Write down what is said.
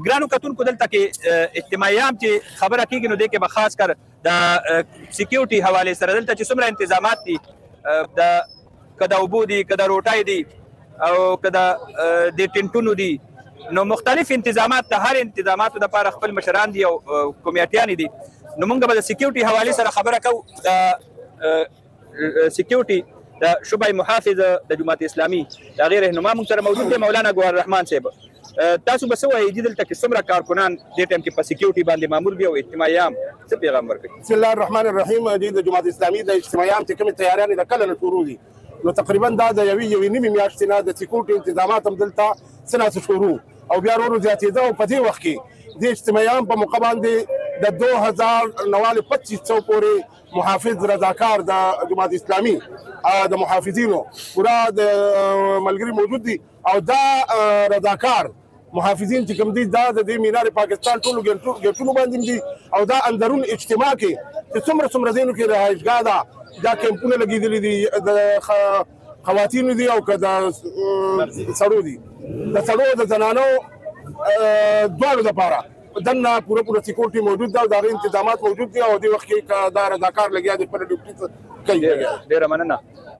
ګرانو کتونکو دلته کې اجتماعیان چې خبره کېږي نو دې کې به خاص کر د سکیورټي حوالې سره دلته چې څومره انتظامات دي که د اوبو دي که د روټۍ دي او که د ټینټونو دي نو مختلف انتظامات د هر انتظاماتو دپاره خپل مشران دي او کمیټیانې دي نو موږ به د سکیورټي حوالې سره خبره کوو د سکیورټي د شعبه محافظ د جماعت اسلامي د هغې رهنما موږ سره موجود دی مولانا ګوهر رحمان صاحب تاسو به څه وایئ چې دلته کې څومره کارکنان دې ټایم کې په سکیورټي باندې مامور دي او اجتماعي عام څه پیغام ورکوي؟ بسم الله الرحمن الرحیم. د جماعت اسلامي د اجتماعي عام چې کومې تیاریانې د کله نه شروع دي نو تقریبا دا د یوې نیمې میاشتې نه د سکیورټي انتظامات هم دلته څه ناڅه شروع او بیا ورو زیاتېده او په دې وخت کې د اجتماعي عام په موقع باندې د 2025 پورې محافظ رضاکار د جماعت اسلامي د محافظینو پورا د ملګري موجود دي او دا رضاکار محافظین چې کوم دي دا د دې مینار پاکستان ټولو ګټونو باندې دي او دا اندرون اجتماع کې چې څومره ځایونو کې رهایشګاه ده دا کیمپونه لګېدلي دي د خواتینو دي او که د سړو دي د سړو د زنانو دواړو دپاره دننه پوره سکیورټي موجود ده او د هغې انتظامات موجود دي او دې وخت کې که دا رضاکار لګیا دی خپله ډیوټي کوي. ډېره مننه.